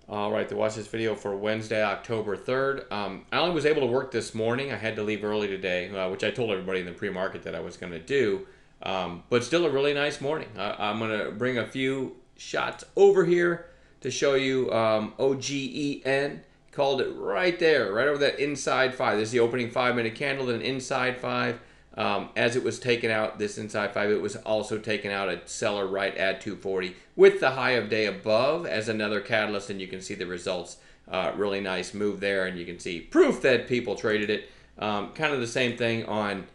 All right, to watch this video for Wednesday, October 3rd. I only was able to work this morning. I had to leave early today, which I told everybody in the pre-market that I was going to do. But still a really nice morning. I'm going to bring a few shots over here to show you OGEN. Called it right there, right over that inside 5. This is the opening 5-minute candle, then inside 5. As it was taken out, this inside 5, it was also taken out at seller right at 240 with the high of day above as another catalyst, and you can see the results. Really nice move there, and you can see proof that people traded it. Kind of the same thing on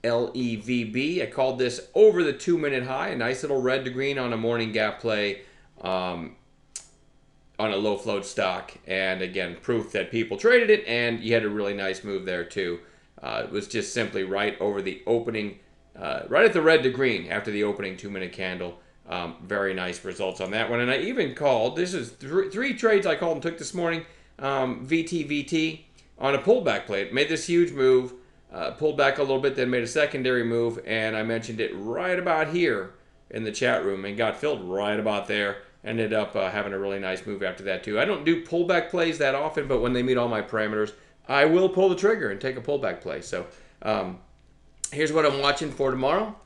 LEVB. I called this over the 2-minute high, a nice little red to green on a morning gap play. On a low float stock, and again, proof that people traded it, and you had a really nice move there too. It was just simply right over the opening, right at the red to green after the opening 2-minute candle. Very nice results on that one. And I even called, this is three trades I called and took this morning, VTVT on a pullback play. It made this huge move, pulled back a little bit, then made a secondary move, and I mentioned it right about here in the chat room and got filled right about there. Ended up having a really nice move after that too. I don't do pullback plays that often, but when they meet all my parameters, I will pull the trigger and take a pullback play. So here's what I'm watching for tomorrow.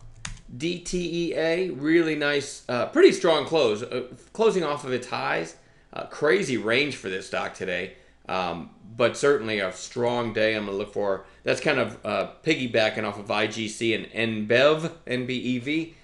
DTEA, really nice, pretty strong close, closing off of its highs. Crazy range for this stock today, but certainly a strong day. I'm going to look for, that's kind of piggybacking off of IGC and NBEV, NBEV.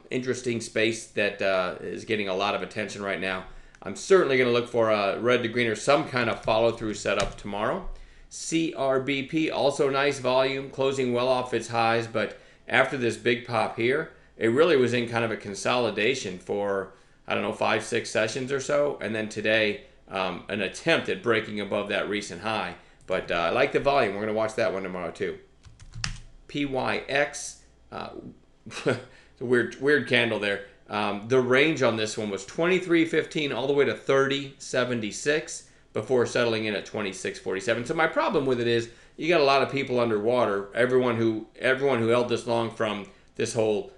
Interesting space that is getting a lot of attention right now. I'm certainly going to look for a red to green or some kind of follow-through setup tomorrow. CRBP, also nice volume, closing well off its highs, but after this big pop here, it really was in kind of a consolidation for, I don't know, 5-6 sessions or so, and then today, an attempt at breaking above that recent high. But I like the volume. We're going to watch that one tomorrow too. PYX, it's a weird candle there. The range on this one was 23.15 all the way to 30.76 before settling in at 26.47. So my problem with it is you got a lot of people underwater. Everyone who held this long from this whole,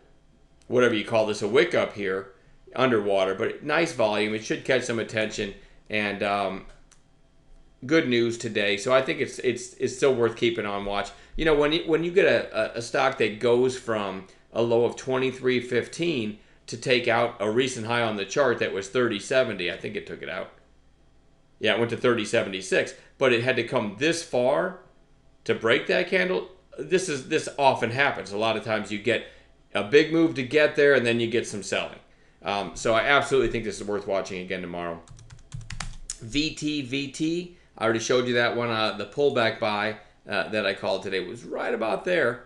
whatever you call this, a wick up here, underwater. But nice volume. It should catch some attention, and good news today. So I think it's still worth keeping on watch. You know, when you get a stock that goes from a low of 23.15 to take out a recent high on the chart that was 30.70. I think it took it out. Yeah, it went to 30.76, but it had to come this far to break that candle. This often happens. A lot of times you get a big move to get there, and then you get some selling. So I absolutely think this is worth watching again tomorrow. VTVT, I already showed you that one. The pullback buy that I called today was right about there.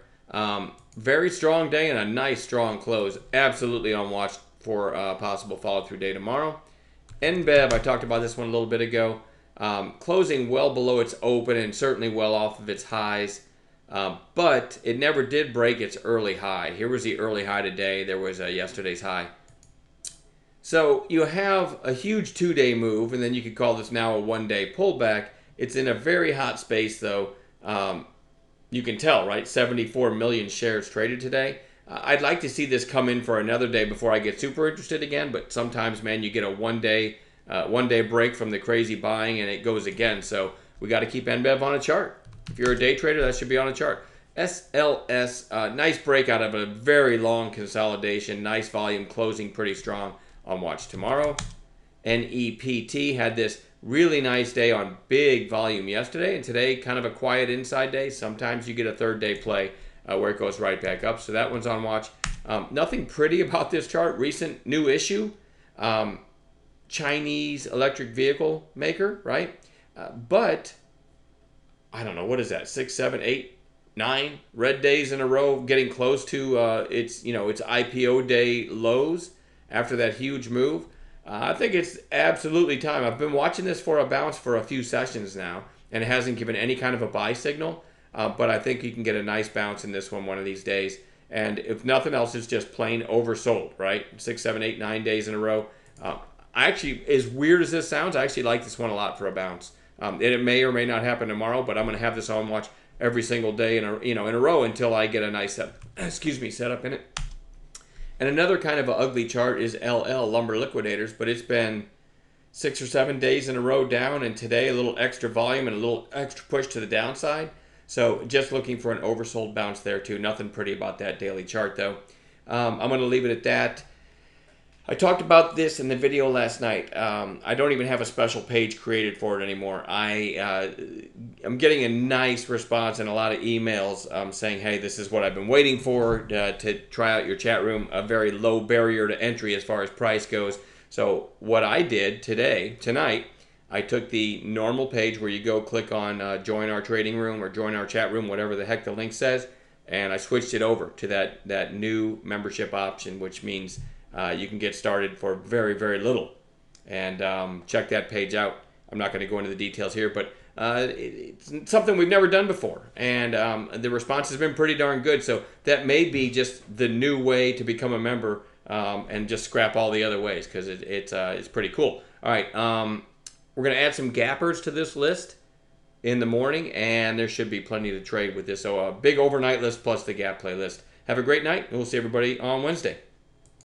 Very strong day and a nice strong close. Absolutely on watch for possible follow-through day tomorrow. NBEV, I talked about this one a little bit ago. Closing well below its open and certainly well off of its highs. But it never did break its early high. Here was the early high today. There was yesterday's high. So you have a huge 2-day move, and then you could call this now a 1-day pullback. It's in a very hot space, though. You can tell, right? 74 million shares traded today. I'd like to see this come in for another day before I get super interested again, but sometimes, man, you get a one-day break from the crazy buying, and it goes again. So we got to keep NBEV on a chart. If you're a day trader, that should be on a chart. SLS, nice break out of a very long consolidation. Nice volume, closing pretty strong on watch tomorrow. NEPT had this really nice day on big volume yesterday, and today kind of a quiet inside day. Sometimes you get a 3rd-day play where it goes right back up, so that one's on watch. Nothing pretty about this chart. Recent new issue, Chinese electric vehicle maker, right? But I don't know, what is that? 6, 7, 8, 9 red days in a row, getting close to its IPO day lows after that huge move. I think it's absolutely time. I've been watching this for a bounce for a few sessions now, and it hasn't given any kind of a buy signal. But I think you can get a nice bounce in this one of these days. And if nothing else, it's just plain oversold, right? 6, 7, 8, 9 days in a row. I actually, as weird as this sounds, I actually like this one a lot for a bounce. And it may or may not happen tomorrow, but I'm going to have this on watch every single day in a row until I get a nice setup in it. And another kind of an ugly chart is LL, Lumber Liquidators, but it's been 6 or 7 days in a row down, and today a little extra volume and a little extra push to the downside. So just looking for an oversold bounce there too. Nothing pretty about that daily chart though. I'm going to leave it at that. I talked about this in the video last night. I don't even have a special page created for it anymore. I'm getting a nice response and a lot of emails saying, hey, this is what I've been waiting for to try out your chat room. A very low barrier to entry as far as price goes. So what I did tonight, I took the normal page where you go click on join our trading room or join our chat room, whatever the heck the link says, and I switched it over to that new membership option, which means you can get started for very, very little. And check that page out. I'm not going to go into the details here, but it's something we've never done before. And the response has been pretty darn good. So that may be just the new way to become a member and just scrap all the other ways, because it's pretty cool. All right, we're going to add some gappers to this list in the morning, and there should be plenty to trade with this. So a big overnight list plus the gap playlist. Have a great night, and we'll see everybody on Wednesday.